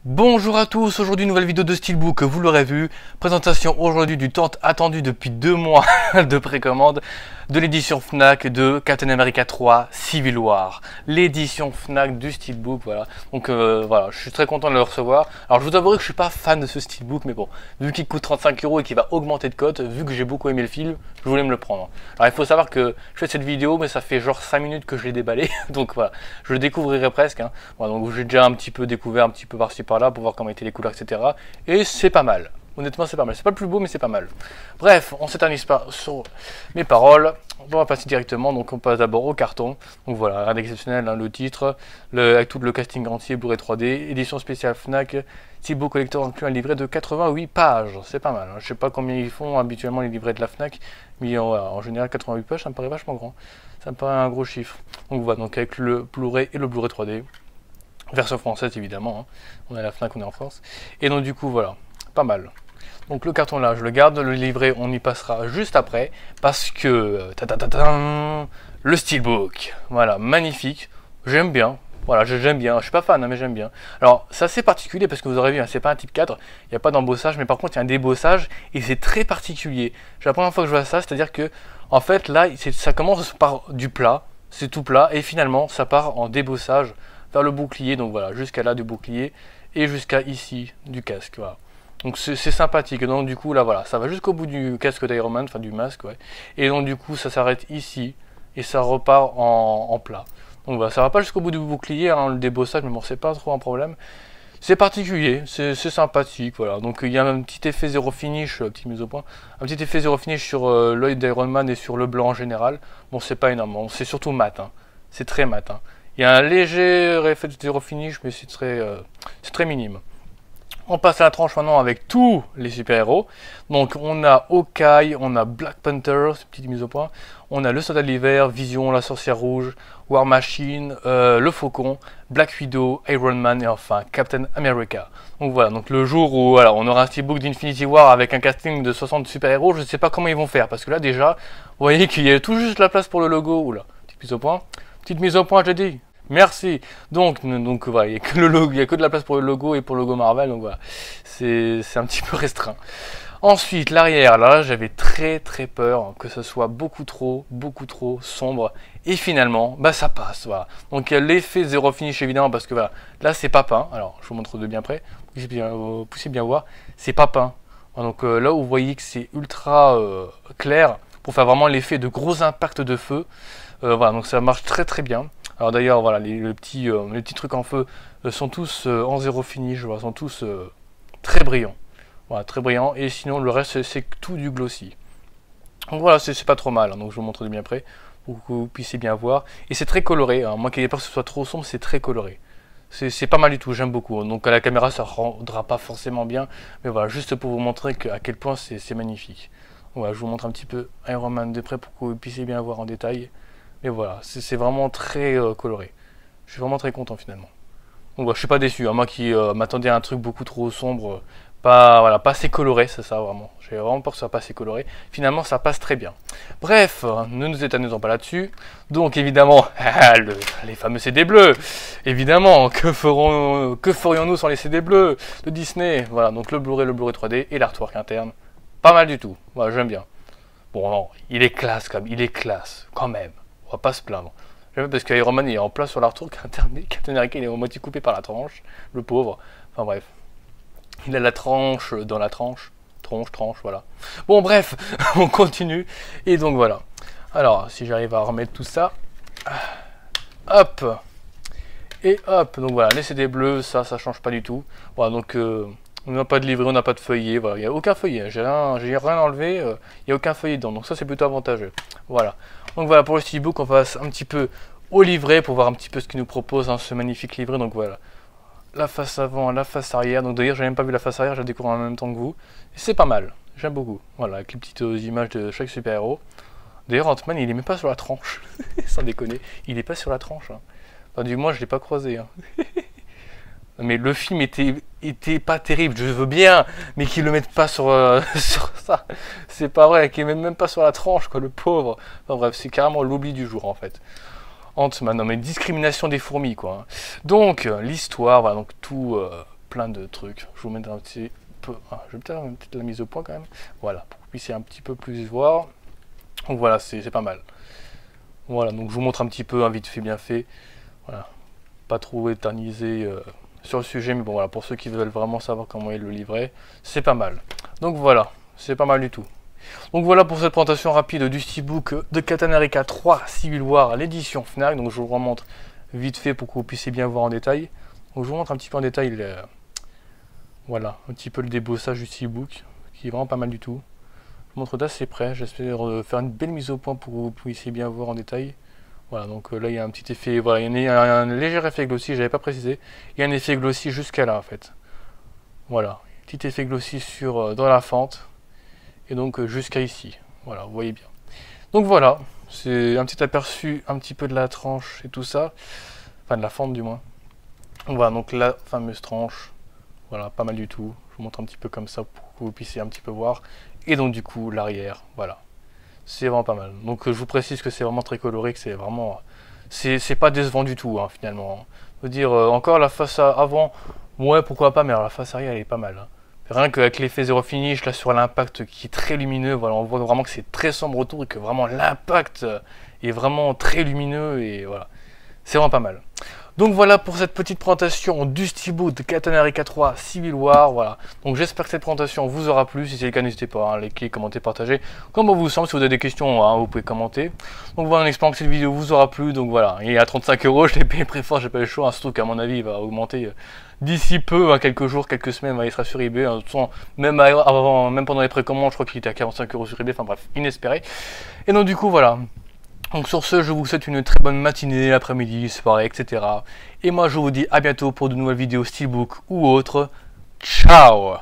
Bonjour à tous, aujourd'hui nouvelle vidéo de Steelbook, vous l'aurez vu, présentation aujourd'hui du tant attendu depuis 2 mois de précommande de l'édition Fnac de Captain America 3 Civil War, l'édition Fnac du Steelbook, voilà. Donc voilà, je suis très content de le recevoir. Alors je vous avouerai que je suis pas fan de ce Steelbook, mais bon, vu qu'il coûte 35 € et qu'il va augmenter de cote, vu que j'ai beaucoup aimé le film, je voulais me le prendre. Alors il faut savoir que je fais cette vidéo, mais ça fait genre 5 minutes que je l'ai déballé, donc voilà, je le découvrirai presque, hein. Voilà, donc j'ai déjà un petit peu découvert un petit peu par-ci par-là pour voir comment étaient les couleurs, etc. Et c'est pas mal. Honnêtement, c'est pas mal. C'est pas le plus beau, mais c'est pas mal. Bref, on s'éternise pas sur mes paroles. On va passer directement. Donc, on passe d'abord au carton. Donc voilà, rien d'exceptionnel, hein, le titre, avec tout le casting entier, Blu-ray 3D, édition spéciale Fnac, Steelbook Collector inclut un livret de 88 pages. C'est pas mal. Hein. Je sais pas combien ils font habituellement les livrets de la Fnac, mais en général, 88 pages, ça me paraît vachement grand. Ça me paraît un gros chiffre. Donc voilà, donc avec le Blu-ray et le Blu-ray 3D. Version française évidemment, hein. On est à la Fnac, on est en France. Et donc du coup voilà, pas mal. Donc le carton là, je le garde, le livret on y passera juste après, parce que le Steelbook, voilà, magnifique, j'aime bien, voilà, j'aime bien, je suis pas fan hein, mais j'aime bien. Alors c'est assez particulier parce que vous aurez vu, hein, c'est pas un type 4, il n'y a pas d'embossage, mais par contre il y a un débossage et c'est très particulier. C'est la première fois que je vois ça, c'est-à-dire que en fait là, ça commence par du plat, c'est tout plat, et finalement ça part en débossage vers le bouclier, donc voilà, jusqu'à là du bouclier et jusqu'à ici du casque, voilà. Donc c'est sympathique, donc du coup là voilà, ça va jusqu'au bout du casque d'Iron Man, enfin du masque, ouais. Et donc du coup ça s'arrête ici et ça repart en plat. Donc voilà, ça va pas jusqu'au bout du bouclier, hein, le débossage, mais bon c'est pas trop un problème. C'est particulier, c'est sympathique, voilà. Donc il y a un petit effet zéro finish, petit mise au point, un petit effet zéro finish sur l'œil d'Iron Man et sur le blanc en général. Bon c'est pas énorme, bon, c'est surtout mat, hein. C'est très mat, hein. Il y a un léger effet de zéro finish, mais c'est très minime. On passe à la tranche maintenant avec tous les super-héros. Donc on a Hawkeye, on a Black Panther, c'est petite mise au point. On a le Soldat de l'Hiver, Vision, la Sorcière Rouge, War Machine, le Faucon, Black Widow, Iron Man et enfin Captain America. Donc voilà, donc le jour où voilà, on aura un steelbook d'Infinity War avec un casting de 60 super-héros, je ne sais pas comment ils vont faire. Parce que là déjà, vous voyez qu'il y a tout juste la place pour le logo. Oula, petite mise au point. Petite mise au point, j'ai dit. Merci. Donc voilà, il n'y a que le logo, il y a que de la place pour le logo et pour le logo Marvel, donc voilà, c'est un petit peu restreint. Ensuite, l'arrière, là, j'avais très peur que ce soit beaucoup trop sombre, et finalement, bah ça passe, voilà. Donc il y a l'effet zéro finish évidemment parce que voilà, là c'est pas peint. Alors je vous montre de bien près, vous puissiez bien voir, c'est pas peint. Donc là où vous voyez que c'est ultra clair pour faire vraiment l'effet de gros impacts de feu. Voilà, donc ça marche très bien. Alors d'ailleurs, voilà, les petits trucs en feu sont tous en zéro finish, voilà, sont tous très brillants. Voilà, très brillants. Et sinon, le reste, c'est tout du glossy. Donc voilà, c'est pas trop mal. Hein, donc je vous montre de bien près pour que vous puissiez bien voir. Et c'est très coloré. Hein, moi qui n'ai pas que ce soit trop sombre, c'est très coloré. C'est pas mal du tout, j'aime beaucoup. Donc à la caméra, ça rendra pas forcément bien. Mais voilà, juste pour vous montrer à quel point c'est magnifique. Voilà, je vous montre un petit peu Iron Man de près pour que vous puissiez bien voir en détail. Mais voilà, c'est vraiment très coloré. Je suis vraiment très content finalement. Donc voilà, je suis pas déçu. Hein. Moi qui m'attendais à un truc beaucoup trop sombre, pas assez coloré, c'est ça vraiment. J'ai vraiment peur que ça soit pas assez coloré. Finalement, ça passe très bien. Bref, ne nous éternisons pas là-dessus. Donc évidemment, les fameux CD bleus. Évidemment, que ferions-nous sans les CD bleus de Disney? Voilà, donc le Blu-ray 3D et l'artwork interne. Pas mal du tout. Voilà, j'aime bien. Bon, non, il est classe quand même. On va pas se plaindre. J'aime parce qu'Iron Man est en place sur l'artwork, Captain America il est à moitié coupé par la tranche, le pauvre. Enfin bref. Il a la tranche dans la tranche. Tranche, voilà. Bon bref, on continue. Et donc voilà. Alors, si j'arrive à remettre tout ça. Hop. Et hop. Donc voilà, les CD bleus, ça change pas du tout. Voilà, donc on n'a pas de livret, on n'a pas de feuillet, voilà, il n'y a aucun feuillet, j'ai rien enlevé, il n'y a aucun feuillet dedans, donc ça c'est plutôt avantageux. Voilà. Donc voilà, pour le steelbook, on passe un petit peu au livret pour voir un petit peu ce qu'il nous propose, hein, ce magnifique livret. Donc voilà, la face avant, la face arrière. Donc d'ailleurs, j'ai même pas vu la face arrière, je la découvre en même temps que vous. Et c'est pas mal, j'aime beaucoup. Voilà, avec les petites images de chaque super-héros. D'ailleurs, Ant-Man, il est même pas sur la tranche, sans déconner, il est pas sur la tranche. Hein. Enfin, du moins, je l'ai pas croisé. Hein. Mais le film était pas terrible, je veux bien, mais qu'ils le mettent pas sur, sur ça. C'est pas vrai, qu'ils le mettent même pas sur la tranche, quoi, le pauvre. Enfin bref, c'est carrément l'oubli du jour, en fait. Ant-Man, non mais discrimination des fourmis, quoi. Donc, l'histoire, voilà, donc tout plein de trucs. Je vous mets un petit peu, je vais peut-être mettre la mise au point quand même. Voilà, pour que vous puissiez un petit peu plus voir. Donc voilà, c'est pas mal. Voilà, donc je vous montre un petit peu, vite fait, bien fait. Voilà, pas trop éternisé sur le sujet, mais bon voilà, pour ceux qui veulent vraiment savoir comment il le livrait, c'est pas mal. Donc voilà, c'est pas mal du tout. Donc voilà pour cette présentation rapide du steelbook de Captain America 3 Civil War, l'édition Fnac. Donc je vous remontre vite fait pour que vous puissiez bien voir en détail. Donc je vous montre un petit peu en détail, voilà, un petit peu le débossage du steelbook, qui est vraiment pas mal du tout. Je vous montre d'assez près, j'espère faire une belle mise au point pour que vous puissiez bien voir en détail. Voilà, donc là il y a un petit effet, voilà, il y a un léger effet glossy, j'avais pas précisé. Il y a un effet glossy jusqu'à là en fait. Voilà, petit effet glossy dans la fente. Et donc jusqu'à ici, voilà, vous voyez bien. Donc voilà, c'est un petit aperçu un petit peu de la tranche et tout ça, enfin de la fente du moins. Voilà, donc la fameuse tranche, voilà, pas mal du tout. Je vous montre un petit peu comme ça pour que vous puissiez un petit peu voir. Et donc du coup, l'arrière, voilà. C'est vraiment pas mal. Donc je vous précise que c'est vraiment très coloré, que c'est vraiment... C'est pas décevant du tout, hein, finalement. Je veux dire, encore la face avant, ouais, pourquoi pas, mais alors la face arrière, elle est pas mal. Hein. Rien qu'avec l'effet zéro finish, là sur l'impact qui est très lumineux, voilà, on voit vraiment que c'est très sombre autour et que vraiment l'impact est vraiment très lumineux et voilà. C'est vraiment pas mal. Donc voilà pour cette petite présentation du steelbook de Captain America 3 Civil War, voilà. Donc j'espère que cette présentation vous aura plu, si c'est le cas n'hésitez pas à liker, commenter, partager. Comme vous semble, si vous avez des questions, hein, vous pouvez commenter. Donc voilà, en espérant que cette vidéo vous aura plu, donc voilà, il est à 35 €, je l'ai payé très fort, j'ai pas eu le choix, hein, surtout qu'à mon avis il va augmenter d'ici peu, hein, quelques jours, quelques semaines, il sera sur eBay, hein, de toute façon, même pendant les précommandes, je crois qu'il était à 45 € sur eBay, enfin bref, inespéré. Et donc du coup voilà. Donc sur ce, je vous souhaite une très bonne matinée, après-midi, soirée, etc. Et moi je vous dis à bientôt pour de nouvelles vidéos steelbook ou autres. Ciao!